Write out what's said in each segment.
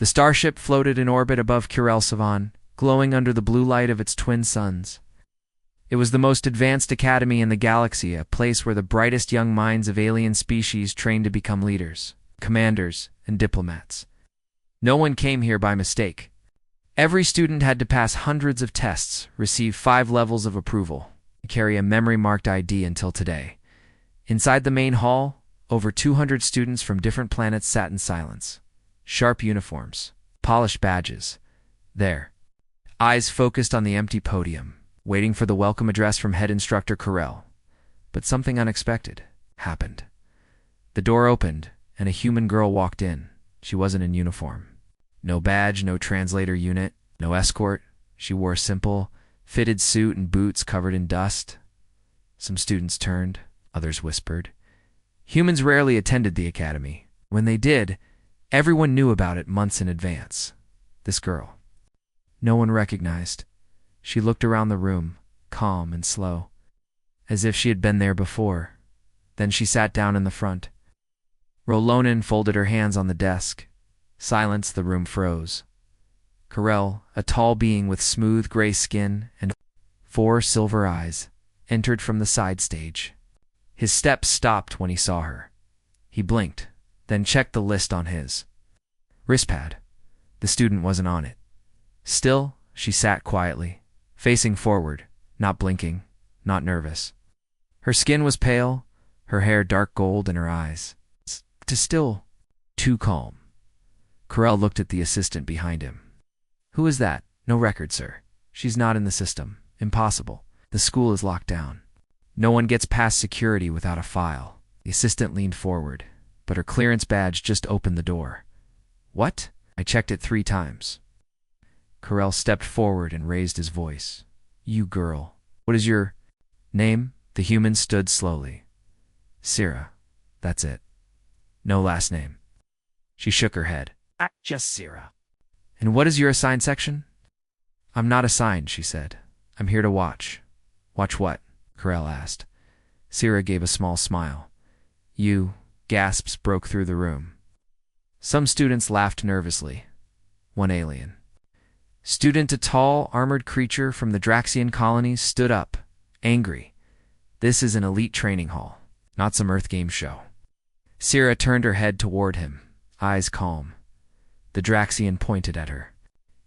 The starship floated in orbit above Savan, glowing under the blue light of its twin suns. It was the most advanced academy in the galaxy, a place where the brightest young minds of alien species trained to become leaders, commanders, and diplomats. No one came here by mistake. Every student had to pass hundreds of tests, receive 5 levels of approval, and carry a memory-marked ID until today. Inside the main hall, over 200 students from different planets sat in silence. Sharp uniforms, polished badges. There, eyes focused on the empty podium, waiting for the welcome address from head instructor Carell. But something unexpected happened. The door opened, and a human girl walked in. She wasn't in uniform. No badge, no translator unit, no escort. She wore a simple, fitted suit and boots covered in dust. Some students turned, others whispered. Humans rarely attended the academy. When they did, everyone knew about it months in advance. This girl. No one recognized. She looked around the room, calm and slow, as if she had been there before. Then she sat down in the front. Rolonin folded her hands on the desk. Silence, the room froze. Carell, a tall being with smooth gray skin and 4 silver eyes, entered from the side stage. His steps stopped when he saw her. He blinked, then checked the list on his wristpad. The student wasn't on it. Still, she sat quietly, facing forward, not blinking, not nervous. Her skin was pale, her hair dark gold, and her eyes still too calm. Carell looked at the assistant behind him. Who is that? No record, sir. She's not in the system. Impossible. The school is locked down. No one gets past security without a file. The assistant leaned forward, but her clearance badge just opened the door. What? I checked it 3 times. Carell stepped forward and raised his voice. You girl. What is your name? The human stood slowly. Sira. That's it. No last name. She shook her head. Just Sira. And what is your assigned section? I'm not assigned, she said. I'm here to watch. Watch what? Carell asked. Sira gave a small smile. You. Gasps broke through the room. Some students laughed nervously. One alien. Student, a tall, armored creature from the Draxian colonies, stood up, angry. This is an elite training hall, not some Earth game show. Sira turned her head toward him, eyes calm. The Draxian pointed at her.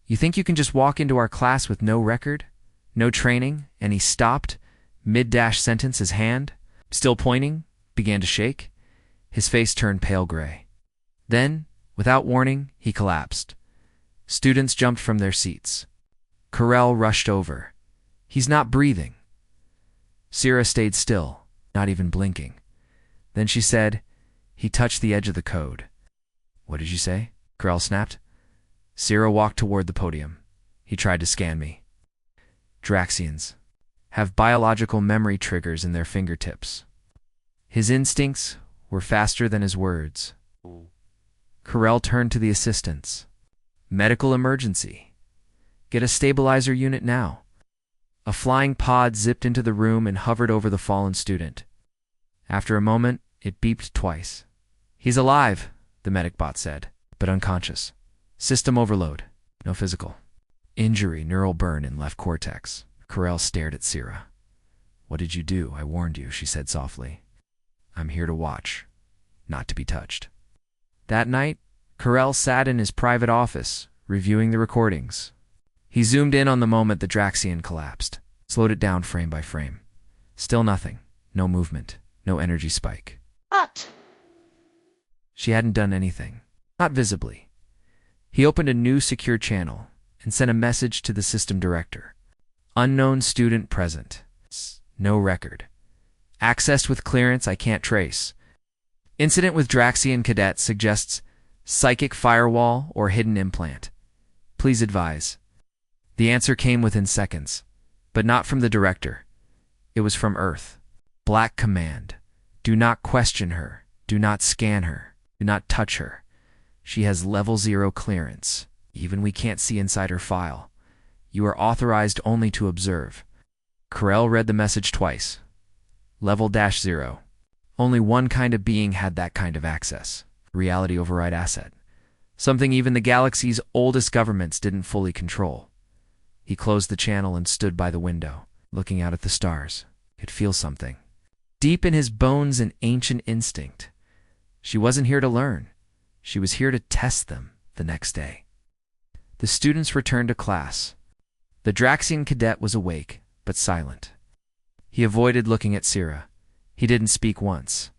You think you can just walk into our class with no record? No training? And he stopped, mid-sentence, his hand, still pointing, began to shake. His face turned pale gray. Then, without warning, he collapsed. Students jumped from their seats. Carell rushed over. He's not breathing. Sira stayed still, not even blinking. Then she said, he touched the edge of the code. What did you say? Carell snapped. Sira walked toward the podium. He tried to scan me. Draxians have biological memory triggers in their fingertips. His instincts were faster than his words. Carell turned to the assistants. Medical emergency. Get a stabilizer unit now. A flying pod zipped into the room and hovered over the fallen student. After a moment, it beeped twice. He's alive, the medic bot said, but unconscious. System overload. No physical. Injury, neural burn in left cortex. Carell stared at Sira. What did you do? I warned you, she said softly. I'm here to watch, not to be touched. That night, Carell sat in his private office, reviewing the recordings. He zoomed in on the moment the Draxian collapsed, slowed it down frame by frame. Still nothing. No movement. No energy spike. What? She hadn't done anything. Not visibly. He opened a new secure channel and sent a message to the system director. Unknown student present. No record. Accessed with clearance I can't trace. Incident with Draxian cadet suggests psychic firewall or hidden implant. Please advise. The answer came within seconds, but not from the director. It was from Earth. Black command. Do not question her. Do not scan her. Do not touch her. She has level 0 clearance. Even we can't see inside her file. You are authorized only to observe. Carell read the message twice. Level -0. Only one kind of being had that kind of access. Reality override asset. something even the galaxy's oldest governments didn't fully control. He closed the channel and stood by the window, looking out at the stars. He could feel something. Deep in his bones, an ancient instinct. She wasn't here to learn. She was here to test them the next day. The students returned to class. The Draxian cadet was awake, but silent. He avoided looking at Sira. He didn't speak once.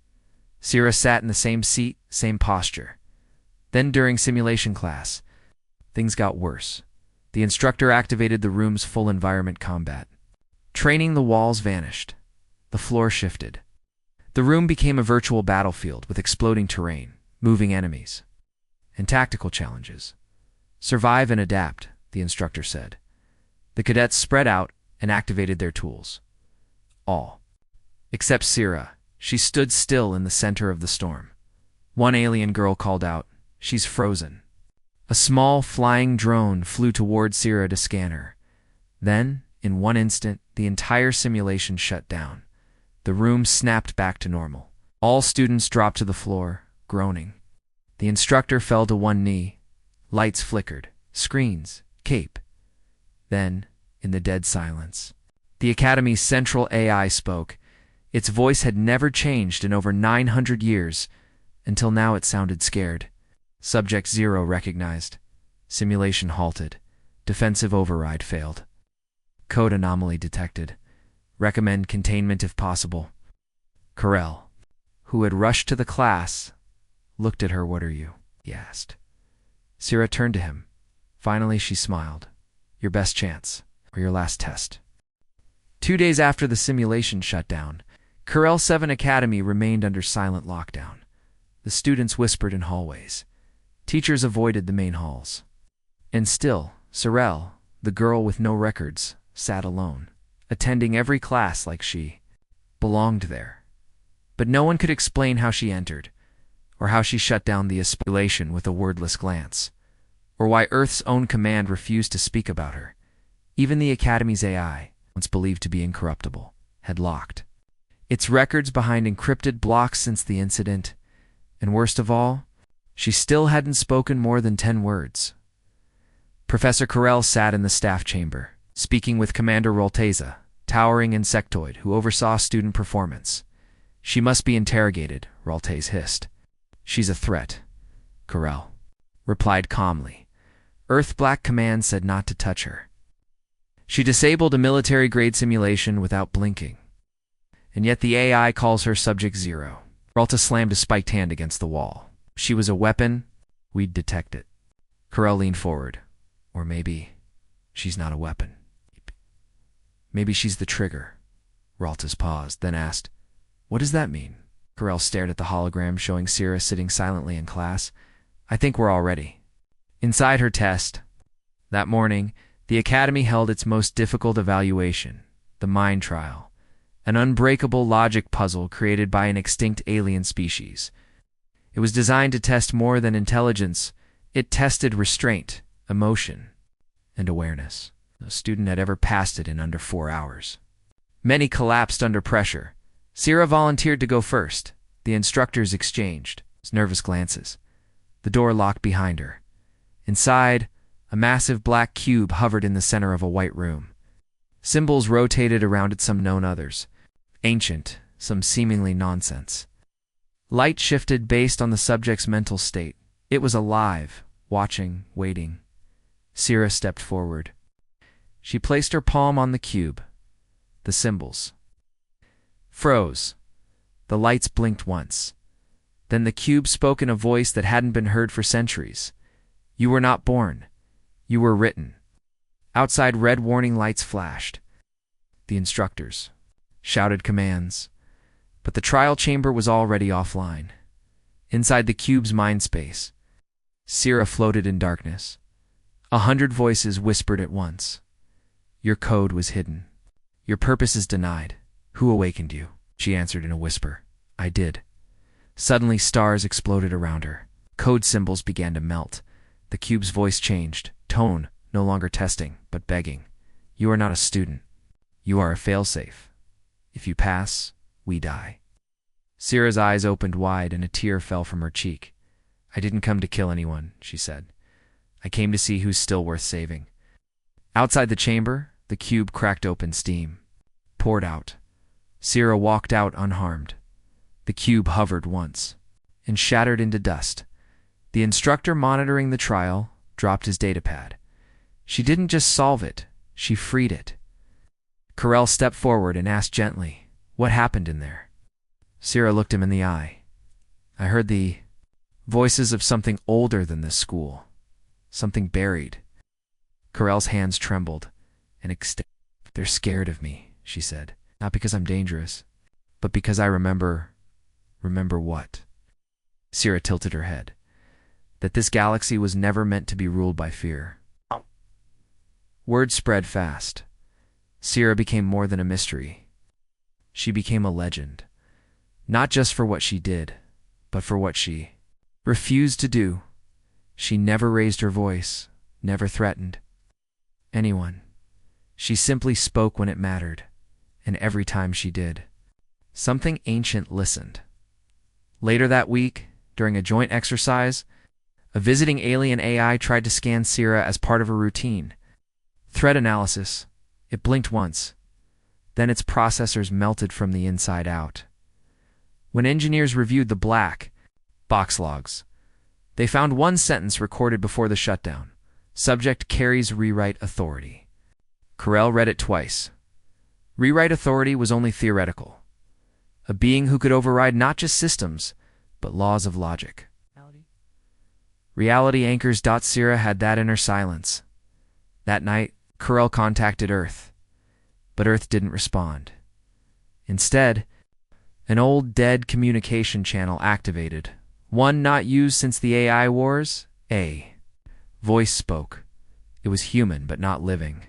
Sira sat in the same seat, same posture. Then during simulation class, things got worse. The instructor activated the room's full environment combat. Training, the walls vanished. The floor shifted. The room became a virtual battlefield with exploding terrain, moving enemies, and tactical challenges. Survive and adapt, the instructor said. The cadets spread out and activated their tools. All. Except Sira. She stood still in the center of the storm. One alien girl called out, "She's frozen." A small flying drone flew toward Sira to scan her. Then, in one instant, the entire simulation shut down. The room snapped back to normal. All students dropped to the floor, groaning. The instructor fell to one knee. Lights flickered. Screens. Cape. Then, in the dead silence, the Academy's central AI spoke. Its voice had never changed in over 900 years, until now it sounded scared. Subject 0 recognized. Simulation halted. Defensive override failed. Code anomaly detected. Recommend containment if possible. Carell, who had rushed to the class, looked at her. "What are you?" he asked. Sira turned to him. Finally, she smiled. "Your best chance, or your last test." 2 days after the simulation shut down, Carell 7 Academy remained under silent lockdown. The students whispered in hallways. Teachers avoided the main halls. And still, Sorel, the girl with no records, sat alone, attending every class like she belonged there. But no one could explain how she entered, or how she shut down the simulation with a wordless glance, or why Earth's own command refused to speak about her. Even the Academy's AI, once believed to be incorruptible, had locked its records behind encrypted blocks since the incident, and worst of all, she still hadn't spoken more than 10 words. Professor Carell sat in the staff chamber, speaking with Commander Rolteza, towering insectoid who oversaw student performance. "She must be interrogated," Roltez hissed. "She's a threat," Carell replied calmly. Earth Black Command said not to touch her. She disabled a military-grade simulation without blinking. And yet the AI calls her Subject 0. Ralta slammed a spiked hand against the wall. "She was a weapon, we'd detect it." Carell leaned forward. "Or maybe she's not a weapon. Maybe she's the trigger." Raltas paused, then asked, "What does that mean?" Carell stared at the hologram showing Sira sitting silently in class. "I think we're all ready." Inside her test, that morning, the Academy held its most difficult evaluation, the mind trial, an unbreakable logic puzzle created by an extinct alien species. It was designed to test more than intelligence. It tested restraint, emotion, and awareness. No student had ever passed it in under 4 hours. Many collapsed under pressure. Sira volunteered to go first. The instructors exchanged nervous glances. The door locked behind her. Inside, a massive black cube hovered in the center of a white room. Symbols rotated around it, some known, others ancient, some seemingly nonsense. Light shifted based on the subject's mental state. It was alive, watching, waiting. Sira stepped forward. She placed her palm on the cube. The symbols froze. The lights blinked once. Then the cube spoke in a voice that hadn't been heard for centuries. "You were not born. You were written." Outside, red warning lights flashed. The instructors shouted commands. But the trial chamber was already offline. Inside the cube's mind space, Sira floated in darkness. 100 voices whispered at once. "Your code was hidden. Your purpose is denied. Who awakened you?" She answered in a whisper. "I did." Suddenly, stars exploded around her. Code symbols began to melt. The cube's voice changed. Tone, no longer testing, but begging. "You are not a student. You are a failsafe. If you pass, we die." Sira's eyes opened wide and a tear fell from her cheek. I didn't come to kill anyone, she said. I came to see who's still worth saving. Outside the chamber, the cube cracked open, steam poured out. Sierra walked out unharmed. The cube hovered once and shattered into dust. The instructor monitoring the trial dropped his datapad. She didn't just solve it, she freed it. Carell stepped forward and asked gently, "What happened in there?" Sierra looked him in the eye. "I heard the voices of something older than this school. Something buried." Carell's hands trembled and extended. "They're scared of me," she said. "Not because I'm dangerous, but because I remember what?" Sierra tilted her head. That this galaxy was never meant to be ruled by fear. Word spread fast. Sierra became more than a mystery. She became a legend. Not just for what she did, but for what she refused to do. She never raised her voice, never threatened anyone. She simply spoke when it mattered, and every time she did, something ancient listened. Later that week, during a joint exercise, a visiting alien AI tried to scan Sierra as part of a routine. Threat analysis. It blinked once. Then its processors melted from the inside out. When engineers reviewed the black box logs, they found one sentence recorded before the shutdown. Subject carries rewrite authority. Carell read it twice. Rewrite authority was only theoretical. A being who could override not just systems, but laws of logic. Reality anchors. Sierra had that in her silence. That night, Carell contacted Earth, but Earth didn't respond. Instead, an old dead communication channel activated, one not used since the AI wars. A voice spoke. It was human, but not living.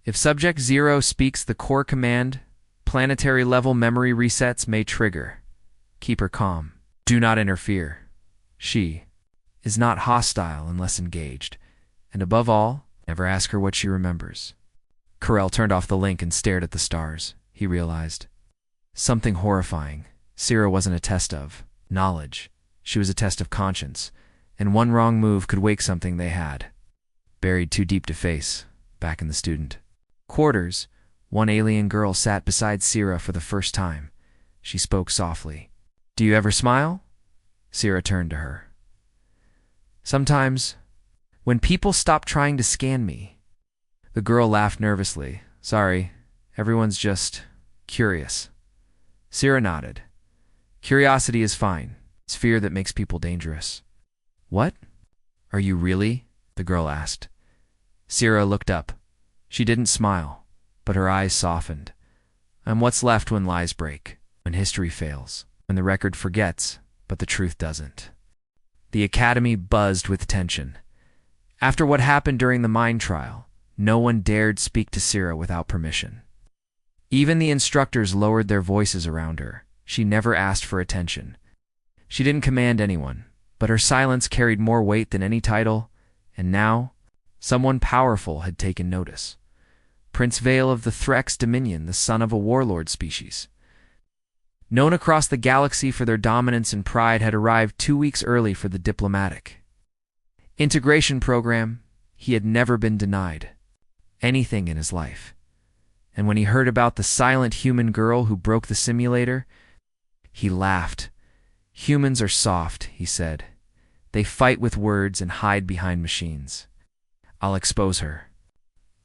If Subject Zero speaks the core command, planetary-level memory resets may trigger. Keep her calm. Do not interfere. She is not hostile unless engaged. And above all, never ask her what she remembers. Carell turned off the link and stared at the stars. He realized something horrifying. Sierra wasn't a test of knowledge. She was a test of conscience, and one wrong move could wake something they had buried too deep to face. Back in the student quarters, one alien girl sat beside Sierra for the first time. She spoke softly. "Do you ever smile?" Sierra turned to her. "Sometimes, when people stop trying to scan me." The girl laughed nervously. "Sorry, everyone's just curious." Sierra nodded. "Curiosity is fine. It's fear that makes people dangerous." "What? Are you really?" the girl asked. Sierra looked up. She didn't smile, but her eyes softened. "I'm what's left when lies break, when history fails, when the record forgets, but the truth doesn't." The academy buzzed with tension. After what happened during the mind trial, no one dared speak to Sierra without permission. Even the instructors lowered their voices around her. She never asked for attention. She didn't command anyone, but her silence carried more weight than any title, and now, someone powerful had taken notice. Prince Vale of the Threx Dominion, the son of a warlord species, known across the galaxy for their dominance and pride, had arrived 2 weeks early for the diplomatic integration program. He had never been denied anything in his life. And when he heard about the silent human girl who broke the simulator, he laughed. "Humans are soft," he said. "They fight with words and hide behind machines. I'll expose her."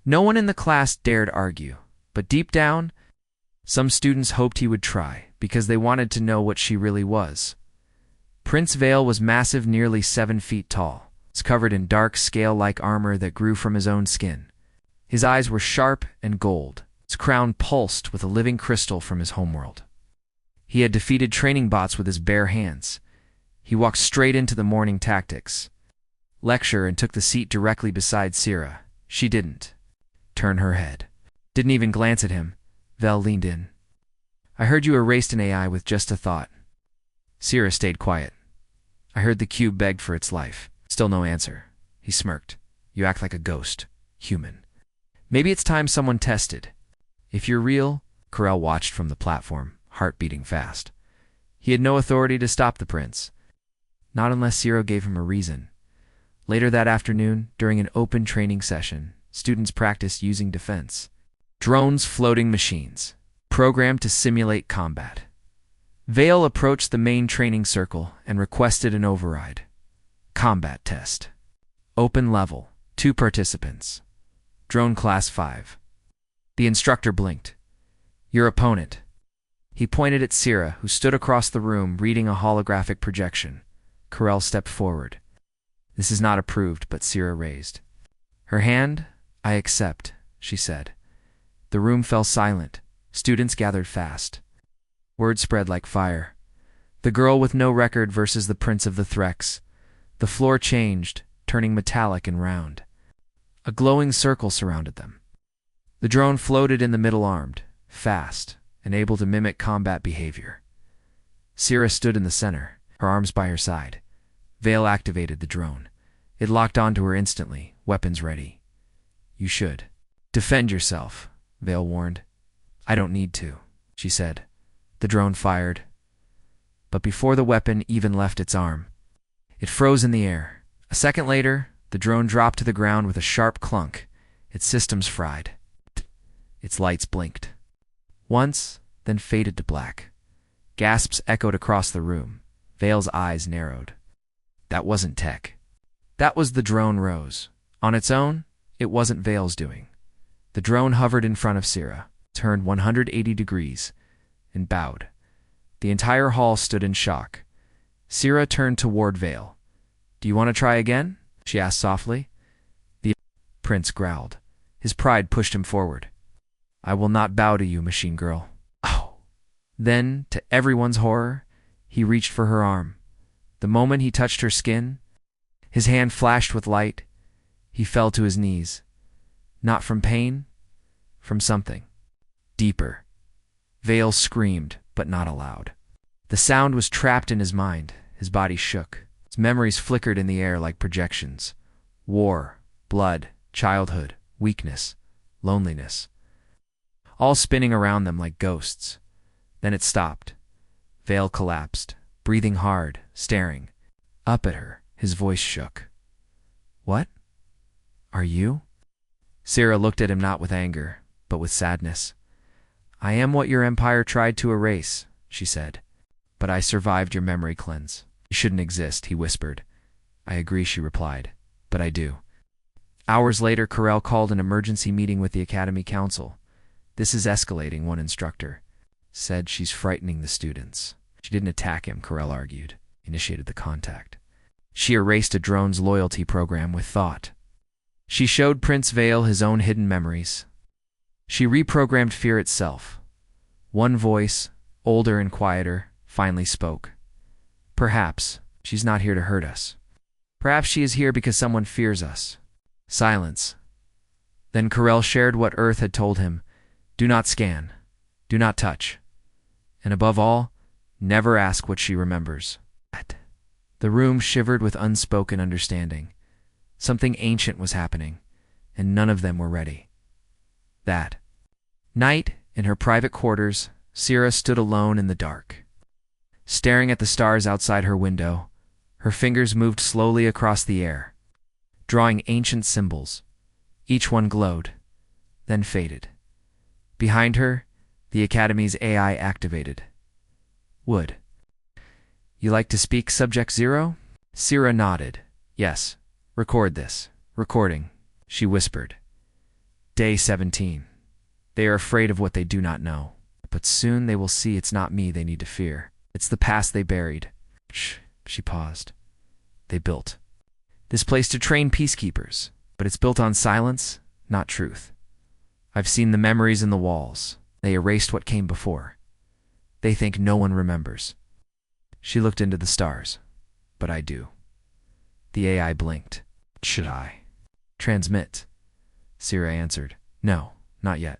No one in the class dared argue, but deep down, some students hoped he would try, because they wanted to know what she really was. Prince Vale was massive, nearly 7 feet tall. He was covered in dark, scale-like armor that grew from his own skin. His eyes were sharp and gold. His crown pulsed with a living crystal from his homeworld. He had defeated training bots with his bare hands. He walked straight into the morning tactics lecture and took the seat directly beside Sierra. She didn't turn her head, didn't even glance at him. Vel leaned in. "I heard you erased an AI with just a thought." Sierra stayed quiet. "I heard the cube begged for its life." Still no answer. He smirked. "You act like a ghost. Human. Maybe it's time someone tested. If you're real..." Carell watched from the platform, heart beating fast. He had no authority to stop the prince. Not unless Zero gave him a reason. Later that afternoon, during an open training session, students practiced using defense. Drones, floating machines, programmed to simulate combat. Vale approached the main training circle and requested an override. Combat test. Open level. 2 participants. Drone class 5. The instructor blinked. Your opponent. He pointed at Sierra, who stood across the room reading a holographic projection. Corell stepped forward. This is not approved, but Sierra raised her hand. I accept, she said. The room fell silent. Students gathered fast. Word spread like fire. The girl with no record versus the prince of the Threx. The floor changed, turning metallic and round. A glowing circle surrounded them. The drone floated in the middle, armed, fast, and able to mimic combat behavior. Sierra stood in the center, her arms by her side. Vale activated the drone. It locked onto her instantly, weapons ready. You should defend yourself, Vale warned. I don't need to, she said. The drone fired. But before the weapon even left its arm, it froze in the air. A second later, the drone dropped to the ground with a sharp clunk. Its systems fried. Its lights blinked. Once, then faded to black. Gasps echoed across the room. Vale's eyes narrowed. That wasn't tech. That was the drone rose. On its own, it wasn't Vale's doing. The drone hovered in front of Sierra, turned 180 degrees, and bowed. The entire hall stood in shock. Sierra turned toward Vale. Do you want to try again? She asked softly. The prince growled. His pride pushed him forward. I will not bow to you, machine girl. Oh. Then, to everyone's horror, he reached for her arm. The moment he touched her skin, his hand flashed with light. He fell to his knees. Not from pain, from something deeper. Vale screamed, but not aloud. The sound was trapped in his mind. His body shook. His memories flickered in the air like projections. War, blood, childhood, weakness, loneliness. All spinning around them like ghosts. Then it stopped. Vale collapsed, breathing hard, staring. Up at her, his voice shook. What? Are you? Sierra looked at him not with anger, but with sadness. I am what your empire tried to erase, she said. But I survived your memory cleanse. You shouldn't exist, he whispered. I agree, she replied. But I do. Hours later, Corell called an emergency meeting with the Academy Council. This is escalating, one instructor said. She's frightening the students. She didn't attack him, Corell argued. Initiated the contact. She erased a drone's loyalty program with thought. She showed Prince Vale his own hidden memories. She reprogrammed fear itself. One voice, older and quieter, finally spoke. Perhaps she's not here to hurt us. Perhaps she is here because someone fears us. Silence. Then Corell shared what Earth had told him. Do not scan. Do not touch. And above all, never ask what she remembers. The room shivered with unspoken understanding. Something ancient was happening, and none of them were ready. That night, in her private quarters, Sierra stood alone in the dark. Staring at the stars outside her window, her fingers moved slowly across the air, drawing ancient symbols. Each one glowed, then faded. Behind her, the Academy's AI activated. Would you like to speak, Subject Zero? Sierra nodded. Yes. Record this. Recording, she whispered. Day 17. They are afraid of what they do not know. But soon they will see it's not me they need to fear. It's the past they buried. Shh, she paused. They built this place to train peacekeepers, but it's built on silence, not truth. I've seen the memories in the walls. They erased what came before. They think no one remembers. She looked into the stars. But I do. The AI blinked. Should I transmit? Sierra answered. No, not yet.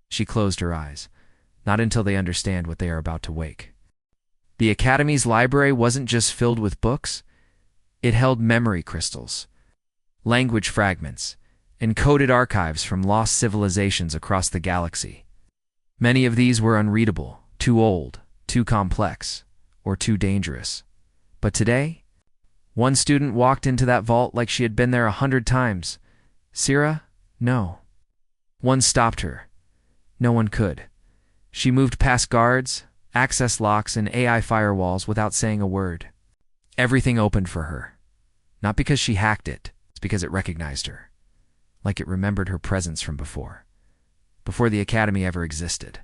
She closed her eyes. Not until they understand what they are about to wake. The Academy's library wasn't just filled with books. It held memory crystals, language fragments, encoded archives from lost civilizations across the galaxy. Many of these were unreadable, too old, too complex, or too dangerous. But today, One student walked into that vault like she had been there 100 times. Sierra? No. One stopped her. No one could. She moved past guards, access locks, and AI firewalls without saying a word. Everything opened for her. Not because she hacked it, it's because it recognized her. Like it remembered her presence from before the academy ever existed.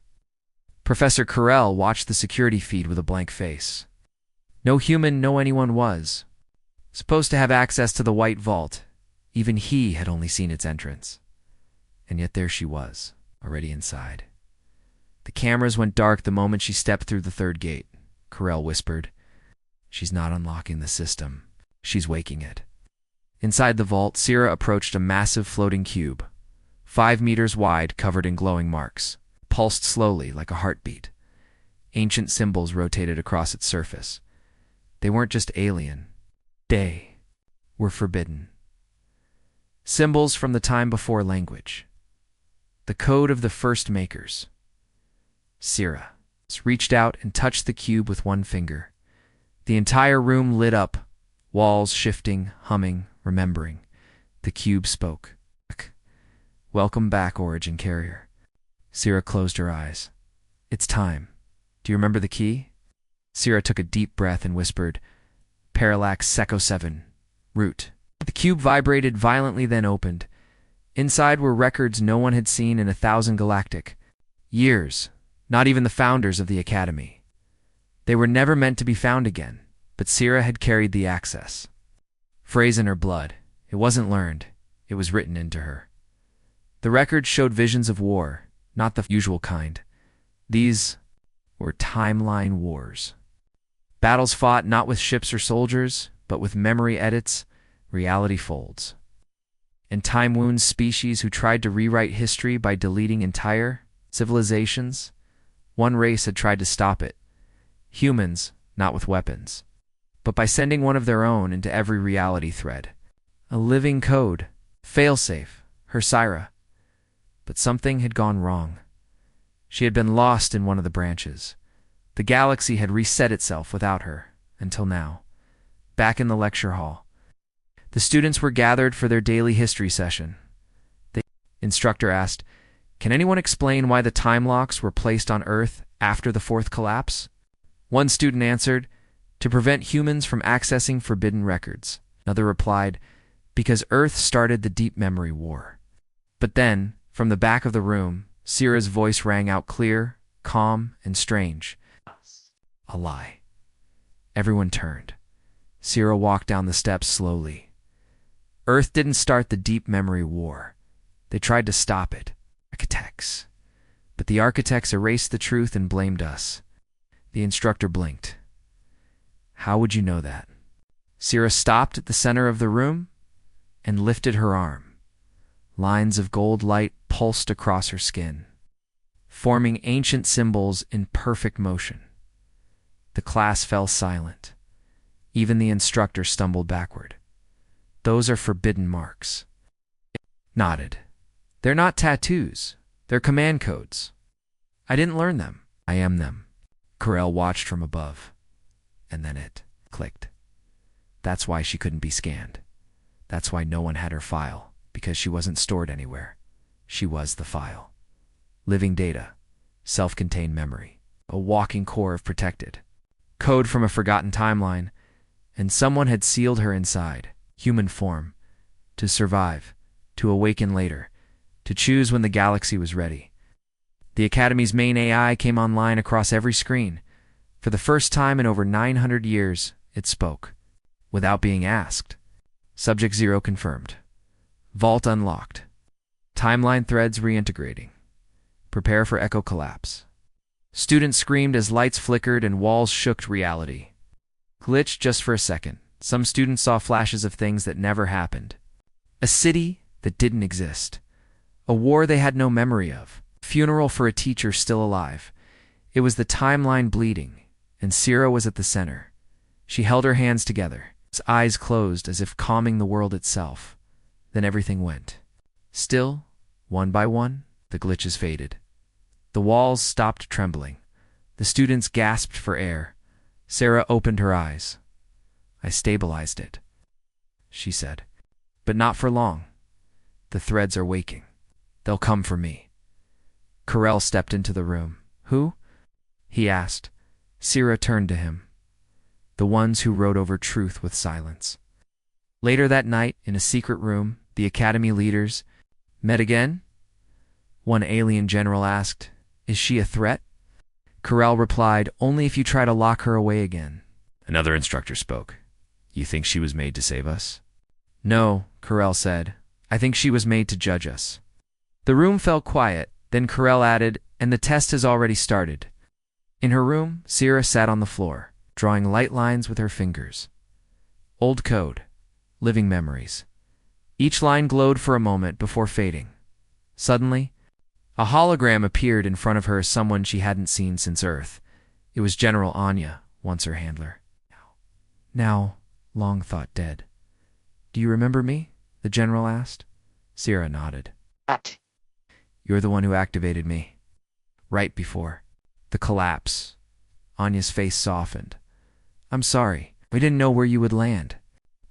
Professor Carell watched the security feed with a blank face. No human, no anyone was supposed to have access to the White Vault. Even he had only seen its entrance. And yet there she was, already inside. The cameras went dark the moment she stepped through the third gate. Carell whispered, "She's not unlocking the system. She's waking it." Inside the vault, Sierra approached a massive floating cube, 5 meters wide, covered in glowing marks, pulsed slowly like a heartbeat. Ancient symbols rotated across its surface. They weren't just alien. They were forbidden. Symbols from the time before language. The code of the first makers. Sierra reached out and touched the cube with one finger. The entire room lit up, walls shifting, humming, remembering. The cube spoke. "Welcome back, Origin Carrier." Sierra closed her eyes. "It's time. Do you remember the key?" Sierra took a deep breath and whispered, "Parallax Seco 7, root." The cube vibrated violently, then opened. Inside were records no one had seen in 1,000 galactic years, not even the founders of the Academy. They were never meant to be found again, but Sierra had carried the access. Phrase in her blood. It wasn't learned. It was written into her. The records showed visions of war, not the usual kind. These were timeline wars. Battles fought not with ships or soldiers, but with memory edits, reality folds. And time wounds species who tried to rewrite history by deleting entire civilizations. One race had tried to stop it. Humans, not with weapons, but by sending one of their own into every reality thread. A living code, failsafe, her Syrah. But something had gone wrong. She had been lost in one of the branches. The galaxy had reset itself without her, until now. Back in the lecture hall, the students were gathered for their daily history session. The instructor asked, "Can anyone explain why the time locks were placed on Earth after the fourth collapse?" One student answered, "To prevent humans from accessing forbidden records." Another replied, "Because Earth started the deep memory war." But then, from the back of the room, Sierra's voice rang out clear, calm, and strange. A lie. Everyone turned. Sierra walked down the steps slowly. Earth didn't start the deep memory war. They tried to stop it. Architects. But the architects erased the truth and blamed us. The instructor blinked. "How would you know that?" Sierra stopped at the center of the room and lifted her arm. Lines of gold light pulsed across her skin, forming ancient symbols in perfect motion. The class fell silent. Even the instructor stumbled backward. "Those are forbidden marks." Nodded. "They're not tattoos. They're command codes. I didn't learn them. I am them." Carell watched from above. And then it clicked. That's why she couldn't be scanned. That's why no one had her file, because she wasn't stored anywhere. She was the file. Living data, self-contained memory, a walking core of protected code from a forgotten timeline, and someone had sealed her inside, human form, to survive, to awaken later, to choose when the galaxy was ready. The Academy's main AI came online across every screen. For the first time in over 900 years, it spoke, without being asked. Subject 0 confirmed. Vault unlocked. Timeline threads reintegrating. Prepare for echo collapse. Students screamed as lights flickered and walls shook reality. Glitched just for a second. Some students saw flashes of things that never happened. A city that didn't exist. A war they had no memory of. Funeral for a teacher still alive. It was the timeline bleeding, and Sierra was at the center. She held her hands together, its eyes closed as if calming the world itself. Then everything went. Still, one by one, the glitches faded. The walls stopped trembling. The students gasped for air. Sarah opened her eyes. I stabilized it. she said. But not for long. The threads are waking. They'll come for me. Carell stepped into the room. Who? He asked. Sira turned to him. The ones who rode over truth with silence. Later that night, in a secret room, the Academy leaders met again. One alien general asked, Is she a threat? Carell replied, Only if you try to lock her away again. Another instructor spoke. You think she was made to save us? No, Carell said. I think she was made to judge us. The room fell quiet. Then Carell added, And the test has already started. In her room, Sira sat on the floor, drawing light lines with her fingers. Old code. Living memories. Each line glowed for a moment before fading. Suddenly, a hologram appeared in front of her as someone she hadn't seen since Earth. It was General Anya, once her handler. Now, long thought dead. Do you remember me? The general asked. Sira nodded. What? You're the one who activated me. Right before the collapse. Anya's face softened. I'm sorry. We didn't know where you would land.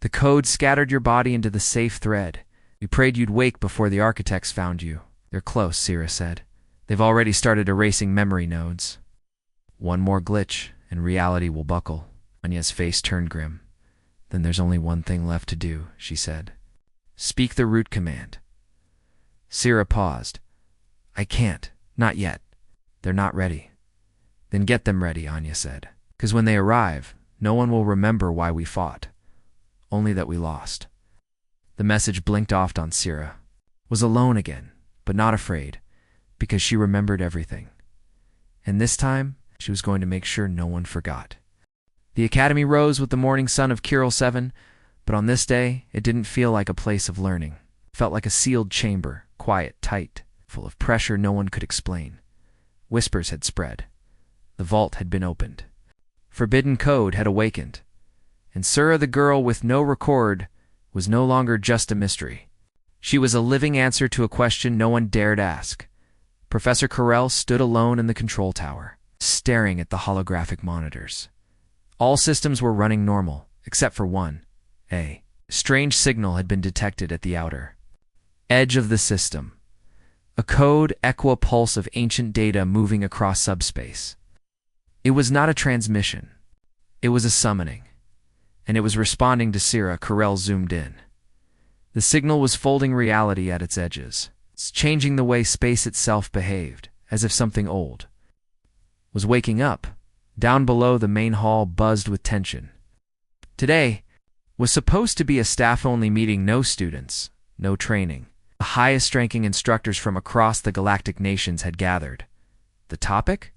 The code scattered your body into the safe thread. We prayed you'd wake before the architects found you. They're close, Sira said. They've already started erasing memory nodes. One more glitch, and reality will buckle. Anya's face turned grim. Then there's only one thing left to do, she said. Speak the root command. Sira paused. I can't. Not yet. They're not ready. Then get them ready, Anya said. 'Cause when they arrive, no one will remember why we fought. Only that we lost. The message blinked off on Sira. Was alone again, but not afraid, because she remembered everything. And this time, she was going to make sure no one forgot. The Academy rose with the morning sun of Kirill 7, but on this day, it didn't feel like a place of learning. It felt like a sealed chamber, quiet, tight, full of pressure no one could explain. Whispers had spread. The vault had been opened. Forbidden code had awakened. And Sura, the girl with no record, was no longer just a mystery. She was a living answer to a question no one dared ask. Professor Carell stood alone in the control tower, staring at the holographic monitors. All systems were running normal, except for one. A strange signal had been detected at the outer edge of the system. A code equa-pulse of ancient data moving across subspace. It was not a transmission. It was a summoning. And it was responding to Sira. Carell zoomed in. The signal was folding reality at its edges. It's changing the way space itself behaved, as if something old was waking up. Down below, the main hall buzzed with tension. Today was supposed to be a staff-only meeting, no students, no training. The highest-ranking instructors from across the galactic nations had gathered. The topic?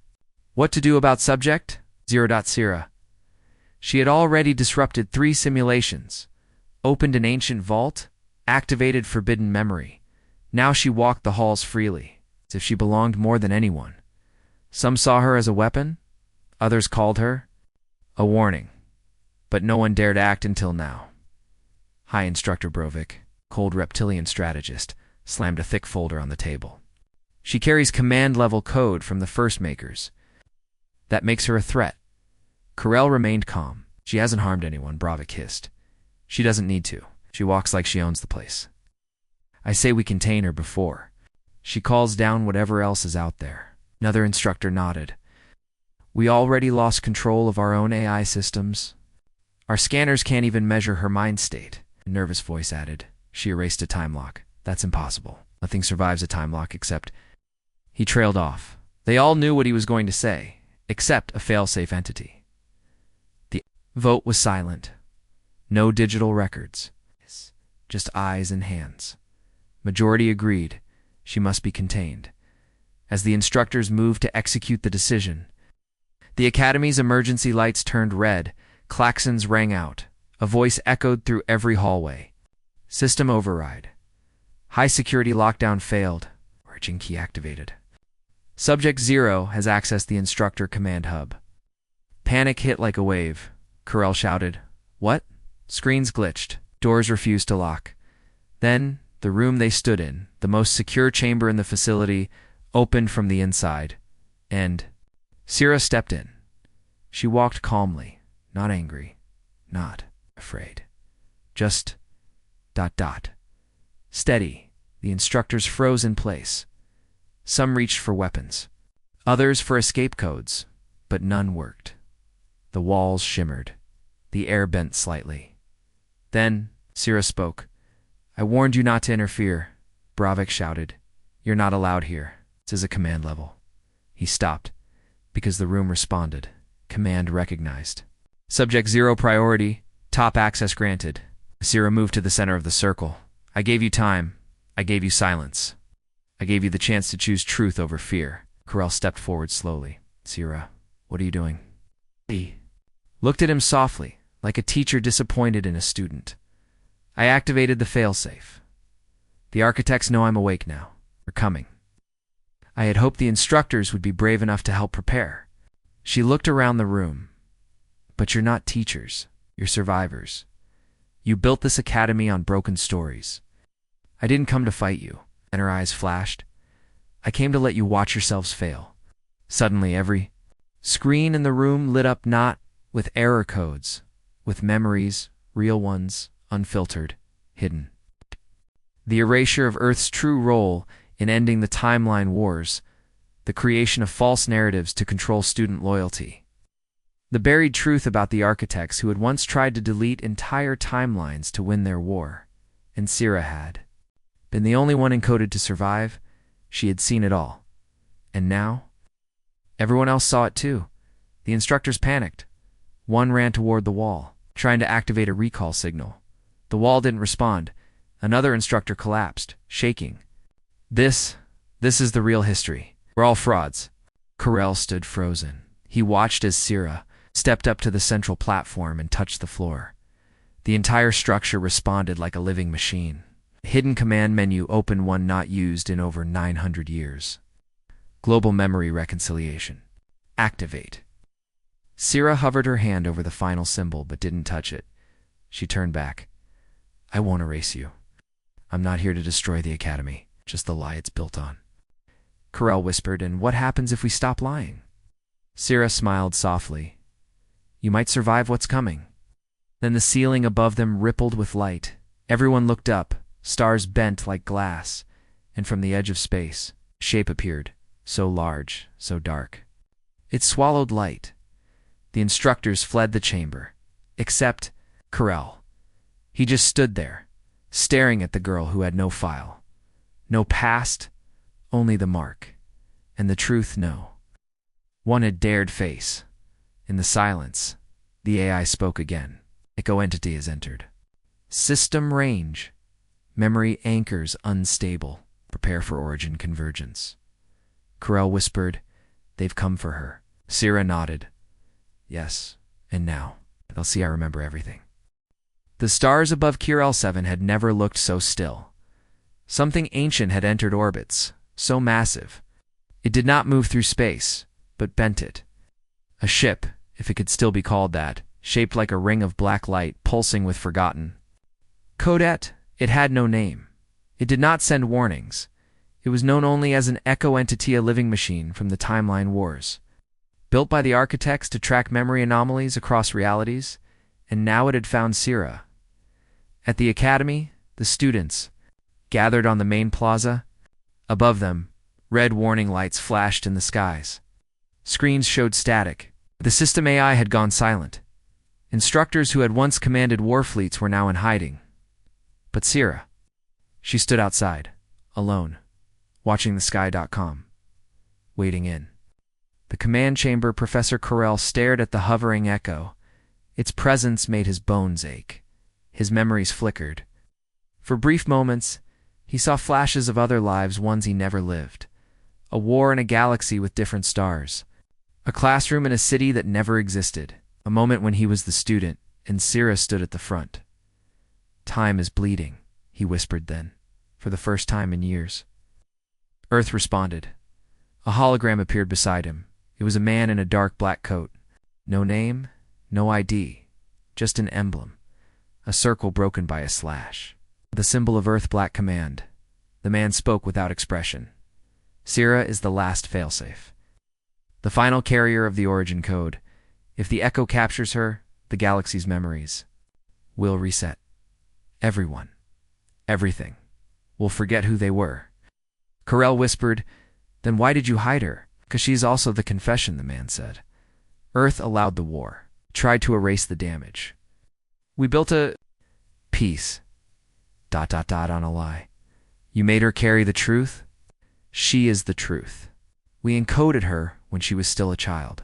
What to do about subject? Sira. She had already disrupted 3 simulations, opened an ancient vault, activated forbidden memory. Now she walked the halls freely, as if she belonged more than anyone. Some saw her as a weapon, others called her a warning. But no one dared act until now. High Instructor Brovik, cold reptilian strategist, slammed a thick folder on the table. She carries command-level code from the First Makers. That makes her a threat. Carell remained calm. She hasn't harmed anyone, Brovik hissed. She doesn't need to. She walks like she owns the place. I say we contain her before she calls down whatever else is out there. Another instructor nodded. We already lost control of our own AI systems. Our scanners can't even measure her mind state. A nervous voice added. She erased a time lock. That's impossible. Nothing survives a time lock except... He trailed off. They all knew what he was going to say, except a failsafe entity. The vote was silent. No digital records. Just eyes and hands. Majority agreed. She must be contained. As the instructors moved to execute the decision, the Academy's emergency lights turned red. Klaxons rang out. A voice echoed through every hallway. System override. High security lockdown failed. Origin key activated. Subject 0 has accessed the instructor command hub. Panic hit like a wave. Carell shouted. What? Screens glitched. Doors refused to lock. Then, the room they stood in, the most secure chamber in the facility, opened from the inside. And Sira stepped in. She walked calmly, not angry, not afraid. Just Steady. The instructors froze in place. Some reached for weapons. Others for escape codes, but none worked. The walls shimmered. The air bent slightly. Then, Sira spoke. "I warned you not to interfere," Bravik shouted. "You're not allowed here. This is a command level." He stopped, because the room responded. Command recognized. Subject 0 priority. Top access granted. Sira moved to the center of the circle. "I gave you time. I gave you silence. I gave you the chance to choose truth over fear." Corell stepped forward slowly. "Sira, what are you doing?" He looked at him softly, like a teacher disappointed in a student. "I activated the failsafe. The architects know I'm awake now. They're coming. I had hoped the instructors would be brave enough to help prepare." She looked around the room. "But you're not teachers. You're survivors. You built this academy on broken stories. I didn't come to fight you." And her eyes flashed. "I came to let you watch yourselves fail." Suddenly, every screen in the room lit up, not with error codes, with memories, real ones, unfiltered, hidden. The erasure of Earth's true role in ending the timeline wars, the creation of false narratives to control student loyalty. The buried truth about the architects who had once tried to delete entire timelines to win their war. And Sira had been the only one encoded to survive. She had seen it all. And now? Everyone else saw it too. The instructors panicked. One ran toward the wall, trying to activate a recall signal. The wall didn't respond. Another instructor collapsed, shaking. This is the real history. We're all frauds." Corell stood frozen. He watched as Sira stepped up to the central platform and touched the floor. The entire structure responded like a living machine. The hidden command menu opened, one not used in over 900 years. Global memory reconciliation. Activate. Sira hovered her hand over the final symbol but didn't touch it. She turned back. "I won't erase you. I'm not here to destroy the academy, just the lie it's built on." Corell whispered, "And what happens if we stop lying?" Sira smiled softly. "You might survive what's coming." Then the ceiling above them rippled with light. Everyone looked up, stars bent like glass, and from the edge of space, a shape appeared, so large, so dark. It swallowed light. The instructors fled the chamber, except Corell. He just stood there, staring at the girl who had no file. No past, only the mark. And the truth, no one had dared face. In the silence, the AI spoke again. "Echo entity has entered. System range. Memory anchors unstable. Prepare for origin convergence." Corell whispered, "They've come for her." Sira nodded. "Yes, and now they'll see I remember everything." The stars above Kirel 7 had never looked so still. Something ancient had entered orbits, so massive. It did not move through space, but bent it. A ship, if it could still be called that, shaped like a ring of black light pulsing with forgotten. Codet, it had no name. It did not send warnings. It was known only as an echo entity, a living machine from the timeline wars. Built by the architects to track memory anomalies across realities, and now it had found Sira. At the academy, the students gathered on the main plaza. Above them, red warning lights flashed in the skies. Screens showed static. The system AI had gone silent. Instructors who had once commanded war fleets were now in hiding. But Sira, she stood outside, alone, watching the sky.com, waiting in. The command chamber, Professor Corell stared at the hovering echo. Its presence made his bones ache. His memories flickered. For brief moments, he saw flashes of other lives, ones he never lived. A war in a galaxy with different stars. A classroom in a city that never existed. A moment when he was the student, and Sira stood at the front. "Time is bleeding," he whispered then, for the first time in years. Earth responded. A hologram appeared beside him. It was a man in a dark black coat. No name, no ID, just an emblem. A circle broken by a slash. The symbol of Earth Black Command. The man spoke without expression. "Sira is the last failsafe. The final carrier of the origin code. If the echo captures her, the galaxy's memories will reset. Everyone. Everything. We'll forget who they were. Carell whispered, "Then why did you hide her?" "'Cause she's also the confession," the man said. "Earth allowed the war, tried to erase the damage. We built a peace. ... on a lie. You made her carry the truth? She is the truth. We encoded her when she was still a child.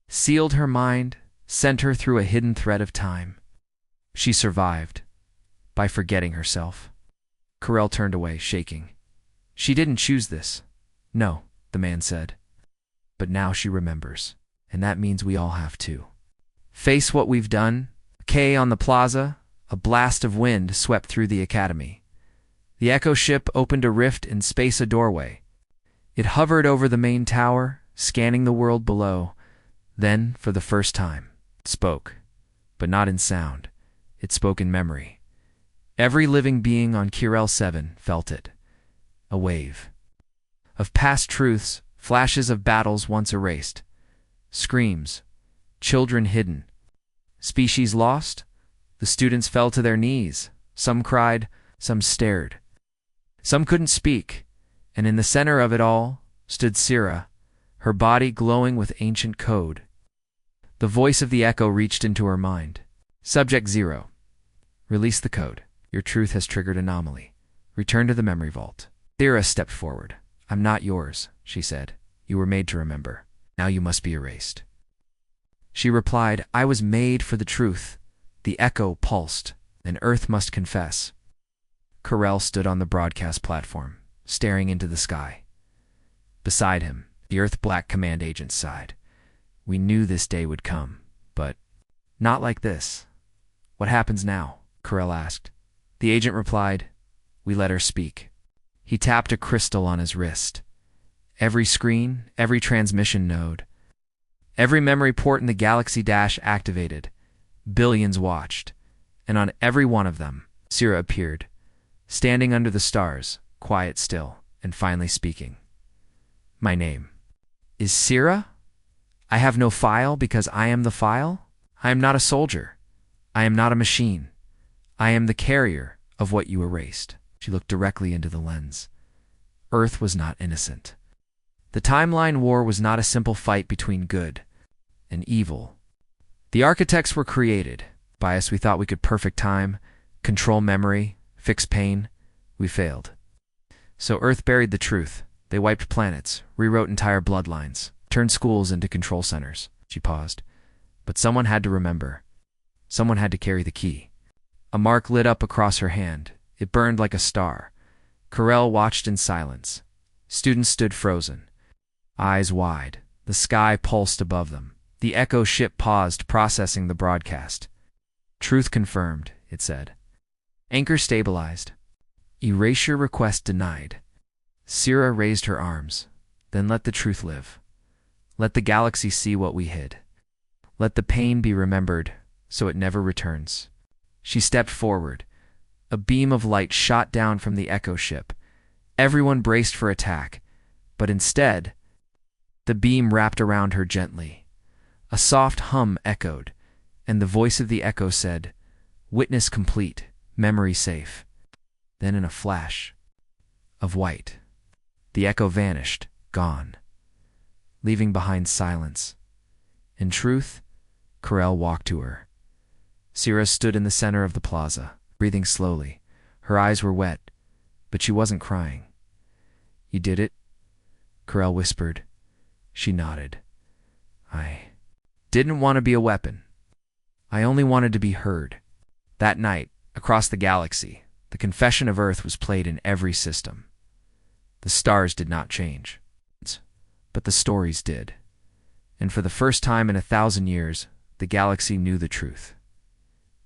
Sealed her mind, sent her through a hidden thread of time. She survived by forgetting herself." Carell turned away, shaking. "She didn't choose this." "No," the man said. "But now she remembers, and that means we all have to. Face what we've done." K on the plaza, a blast of wind swept through the academy. The echo ship opened a rift in space, a doorway. It hovered over the main tower, scanning the world below. Then, for the first time, it spoke, but not in sound. It spoke in memory. Every living being on Kirel 7 felt it. A wave of past truths, flashes of battles once erased. Screams, children hidden. Species lost. The students fell to their knees. Some cried, some stared. Some couldn't speak, and in the center of it all stood Sira, her body glowing with ancient code. The voice of the echo reached into her mind. "Subject 0. Release the code. Your truth has triggered anomaly. Return to the memory vault." Sira stepped forward. "I'm not yours," she said. "You were made to remember. Now you must be erased." She replied, "I was made for the truth." The echo pulsed, and Earth must confess. Carell stood on the broadcast platform, staring into the sky. Beside him, the Earth Black Command agent sighed. "We knew this day would come, but not like this." "What happens now?" Carell asked. The agent replied, "We let her speak." He tapped a crystal on his wrist. Every screen, every transmission node, every memory port in the Galaxy Dash activated. Billions watched, and on every one of them, Sira appeared, standing under the stars, quiet still, and finally speaking. "My name is Sira. I have no file because I am the file. I am not a soldier. I am not a machine. I am the carrier of what you erased." She looked directly into the lens. Earth was not innocent. The timeline war was not a simple fight between good and evil. The architects were created. By us, we thought we could perfect time, control memory, fix pain. We failed. So Earth buried the truth. They wiped planets, rewrote entire bloodlines, turned schools into control centers. She paused. But someone had to remember. Someone had to carry the key. A mark lit up across her hand. It burned like a star. Carell watched in silence. Students stood frozen, eyes wide. The sky pulsed above them. The echo ship paused, processing the broadcast. "Truth confirmed," it said. "Anchor stabilized. Erasure request denied." Sira raised her arms. "Then let the truth live. Let the galaxy see what we hid. Let the pain be remembered, so it never returns." She stepped forward. A beam of light shot down from the echo ship. Everyone braced for attack, but instead, the beam wrapped around her gently. A soft hum echoed, and the voice of the echo said, "Witness complete, memory safe." Then in a flash of white, the echo vanished, gone, leaving behind silence. In truth, Carell walked to her. Sira stood in the center of the plaza, breathing slowly. Her eyes were wet, but she wasn't crying. "You did it?" Carell whispered. She nodded. "I didn't want to be a weapon. I only wanted to be heard." That night, across the galaxy, the confession of Earth was played in every system. The stars did not change, but the stories did. And for the first time in 1,000 years, the galaxy knew the truth.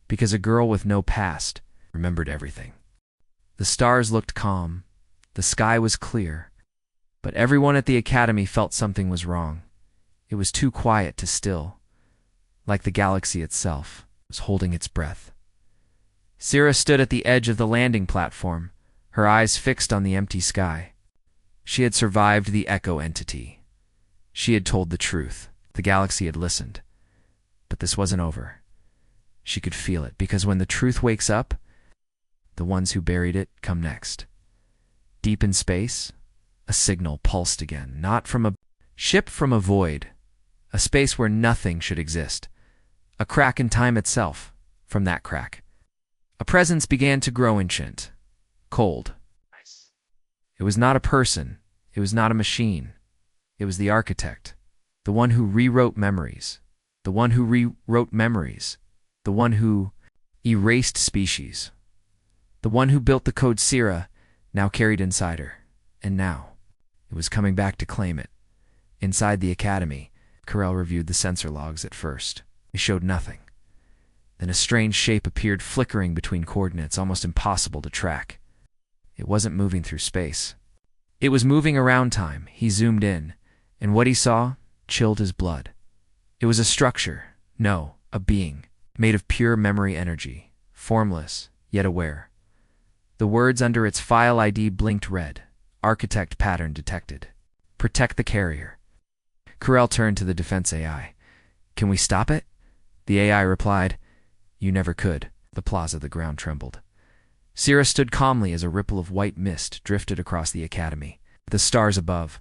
Because a girl with no past remembered everything. The stars looked calm, the sky was clear, but everyone at the academy felt something was wrong. It was too quiet to still, like the galaxy itself was holding its breath. Sira stood at the edge of the landing platform, her eyes fixed on the empty sky. She had survived the echo entity. She had told the truth. The galaxy had listened. But this wasn't over. She could feel it, because when the truth wakes up, the ones who buried it, come next. Deep in space, a signal pulsed again, not from a ship, from a void, a space where nothing should exist, a crack in time itself. From that crack, a presence began to grow ancient, cold. It was not a person, it was not a machine, it was the architect, the one who rewrote memories, the one who rewrote memories, the one who erased species, the one who built the code Sira now carried inside her, and now it was coming back to claim it. Inside the academy, Carell reviewed the sensor logs at first. They showed nothing. Then a strange shape appeared, flickering between coordinates, almost impossible to track. It wasn't moving through space. It was moving around time. He zoomed in, and what he saw chilled his blood. It was a structure, no, a being, made of pure memory energy, formless, yet aware. The words under its file ID blinked red. Architect pattern detected. Protect the carrier. Carell turned to the defense AI. Can we stop it? The AI replied, You never could. The plaza, the ground trembled. Sira stood calmly as a ripple of white mist drifted across the academy. The stars above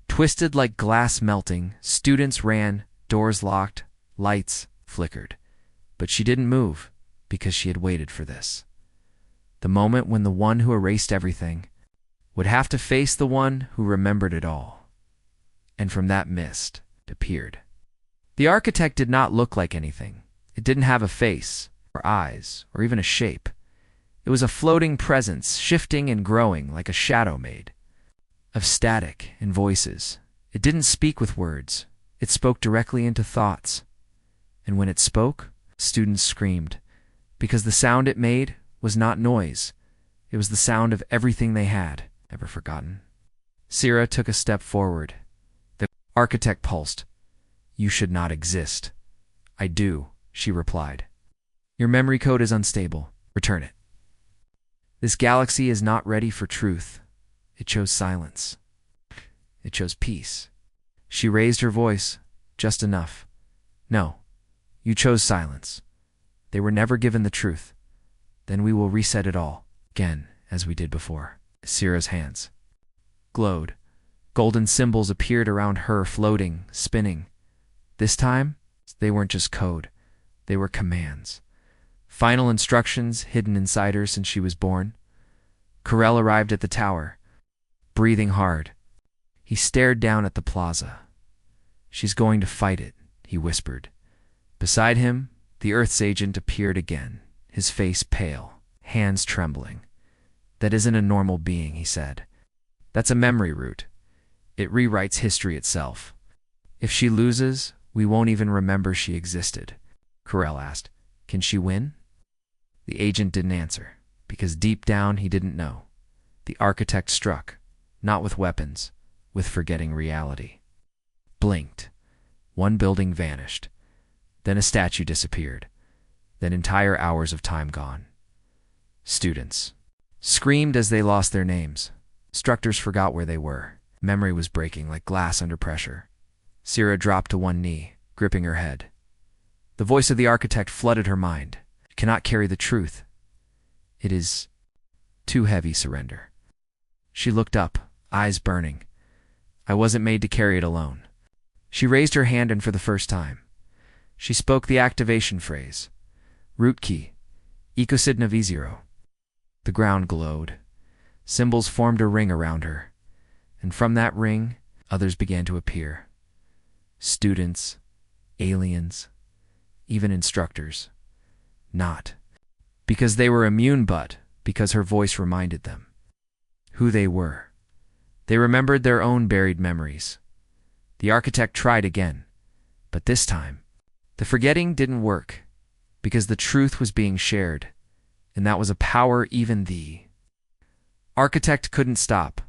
twisted like glass melting. Students ran, doors locked, lights flickered. But she didn't move, because she had waited for this. The moment when the one who erased everything would have to face the one who remembered it all. And from that mist it appeared. The architect did not look like anything. It didn't have a face, or eyes, or even a shape. It was a floating presence, shifting and growing like a shadow made of static and voices. It didn't speak with words. It spoke directly into thoughts. And when it spoke, students screamed, because the sound it made was not noise. It was the sound of everything they had ever forgotten. Sira took a step forward. The architect pulsed. You should not exist. I do, she replied. Your memory code is unstable. Return it. This galaxy is not ready for truth. It chose silence. It chose peace. She raised her voice, just enough. No, you chose silence. They were never given the truth. Then we will reset it all, again, as we did before. Sira's hands glowed. Golden symbols appeared around her, floating, spinning. This time, they weren't just code. They were commands. Final instructions hidden inside her since she was born. Carell arrived at the tower, breathing hard. He stared down at the plaza. She's going to fight it, he whispered. Beside him, the Earth's agent appeared again, his face pale, hands trembling. That isn't a normal being, he said. That's a memory root. It rewrites history itself. If she loses, we won't even remember she existed. Carell asked, Can she win? The agent didn't answer, because deep down he didn't know. The architect struck, not with weapons, with forgetting reality. Blinked. One building vanished. Then a statue disappeared. Then entire hours of time gone. Students screamed as they lost their names. Instructors forgot where they were. Memory was breaking like glass under pressure. Sira dropped to one knee, gripping her head. The voice of the architect flooded her mind. It cannot carry the truth. It is too heavy, surrender. She looked up, eyes burning. I wasn't made to carry it alone. She raised her hand, and for the first time, she spoke the activation phrase. Root key, Ecosidna V0. The ground glowed. Symbols formed a ring around her, and from that ring, others began to appear. Students, aliens, even instructors. Not because they were immune, but because her voice reminded them who they were. They remembered their own buried memories. The architect tried again, but this time, the forgetting didn't work, because the truth was being shared, and that was a power even the architect couldn't stop.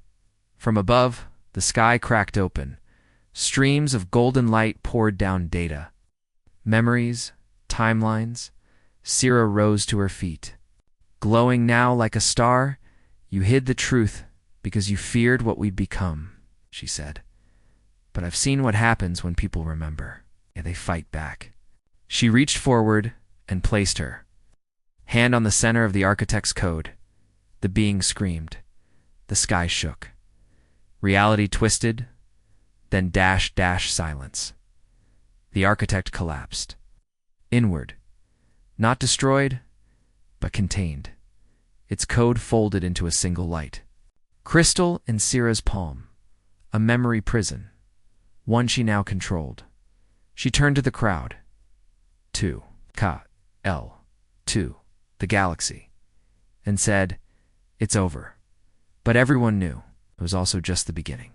From above, the sky cracked open. Streams of golden light poured down data. Memories, timelines. Sira rose to her feet. Glowing now like a star, you hid the truth because you feared what we'd become, she said. But I've seen what happens when people remember. Yeah, they fight back. She reached forward and placed her hand on the center of the architect's code. The being screamed. The sky shook. Reality twisted, then dash silence. The architect collapsed. Inward. Not destroyed, but contained. Its code folded into a single light. Crystal in Syrah's palm. A memory prison. One she now controlled. She turned to the crowd. 2. K-L. 2. The galaxy. And said, "It's over." But everyone knew it was also just the beginning.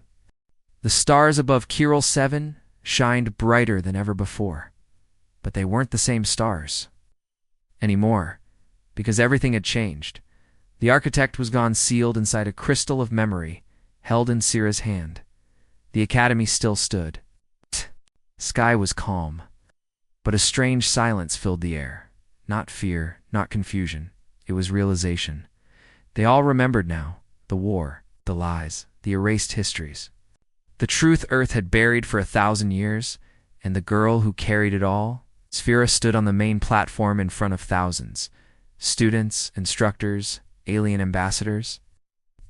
The stars above Kiral 7 shined brighter than ever before. But they weren't the same stars anymore, because everything had changed. The architect was gone, sealed inside a crystal of memory, held in Syrah's hand. The academy still stood. Sky was calm, but a strange silence filled the air. Not fear, not confusion. It was realization. They all remembered now. The war, the lies, the erased histories. The truth Earth had buried for 1,000 years, and the girl who carried it all. Sphera stood on the main platform in front of thousands. Students, instructors, alien ambassadors.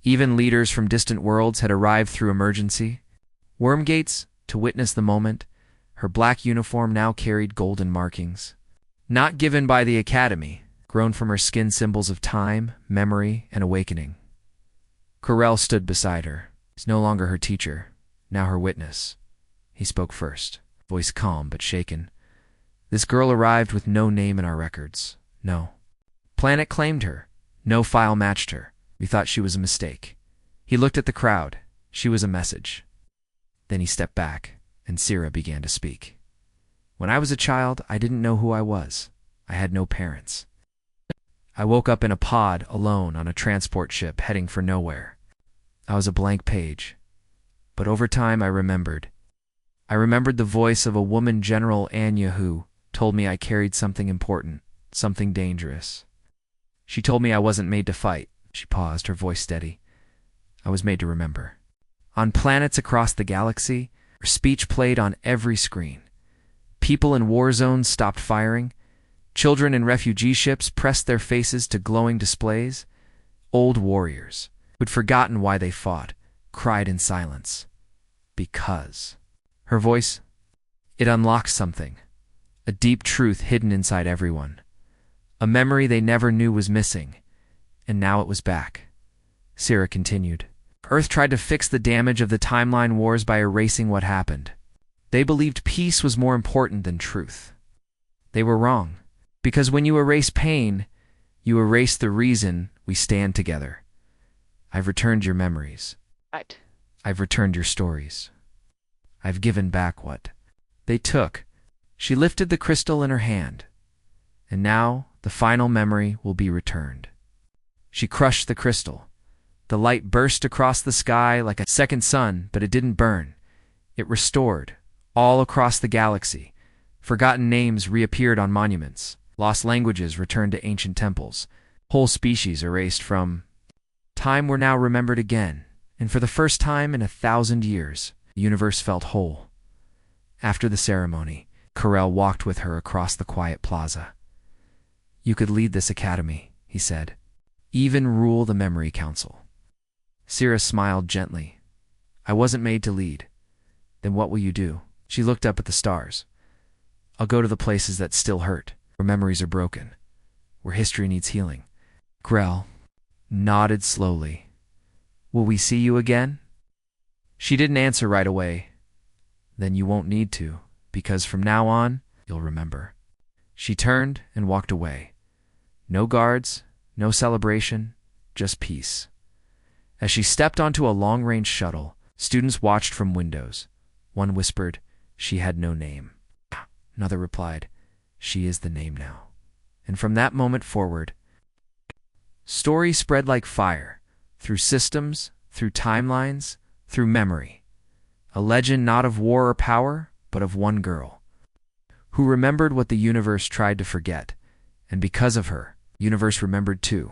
Even leaders from distant worlds had arrived through emergency. Wormgates, to witness the moment. Her black uniform now carried golden markings. Not given by the academy, grown from her skin, symbols of time, memory, and awakening. Corell stood beside her. He's no longer her teacher, now her witness. He spoke first, voice calm but shaken. This girl arrived with no name in our records. No. Planet claimed her. No file matched her. We thought she was a mistake. He looked at the crowd. She was a message. Then he stepped back, and Syrah began to speak. When I was a child, I didn't know who I was. I had no parents. I woke up in a pod, alone, on a transport ship, heading for nowhere. I was a blank page. But over time, I remembered. I remembered the voice of a woman, General Anya, who told me I carried something important, something dangerous. She told me I wasn't made to fight. She paused, her voice steady. I was made to remember. On planets across the galaxy, her speech played on every screen. People in war zones stopped firing. Children in refugee ships pressed their faces to glowing displays. Old warriors, who'd forgotten why they fought, cried in silence. Because. Her voice, it unlocked something. A deep truth hidden inside everyone. A memory they never knew was missing. And now it was back. Syrah continued. Earth tried to fix the damage of the timeline wars by erasing what happened. They believed peace was more important than truth. They were wrong. Because when you erase pain, you erase the reason we stand together. I've returned your memories. Right. I've returned your stories. I've given back what they took. She lifted the crystal in her hand. And now the final memory will be returned. She crushed the crystal. The light burst across the sky like a second sun, but it didn't burn. It restored, all across the galaxy. Forgotten names reappeared on monuments. Lost languages returned to ancient temples. Whole species erased from time were now remembered again. And for the first time in 1,000 years, the universe felt whole. After the ceremony, Corell walked with her across the quiet plaza. You could lead this academy, he said. Even rule the Memory Council. Syrah smiled gently. I wasn't made to lead. Then what will you do? She looked up at the stars. I'll go to the places that still hurt, where memories are broken, where history needs healing. Grell nodded slowly. Will we see you again? She didn't answer right away. Then you won't need to, because from now on, you'll remember. She turned and walked away. No guards, no celebration, just peace. As she stepped onto a long-range shuttle, students watched from windows. One whispered, she had no name. Another replied, she is the name now. And from that moment forward, story spread like fire, through systems, through timelines, through memory. A legend not of war or power, but of one girl, who remembered what the universe tried to forget, and because of her, the universe remembered too.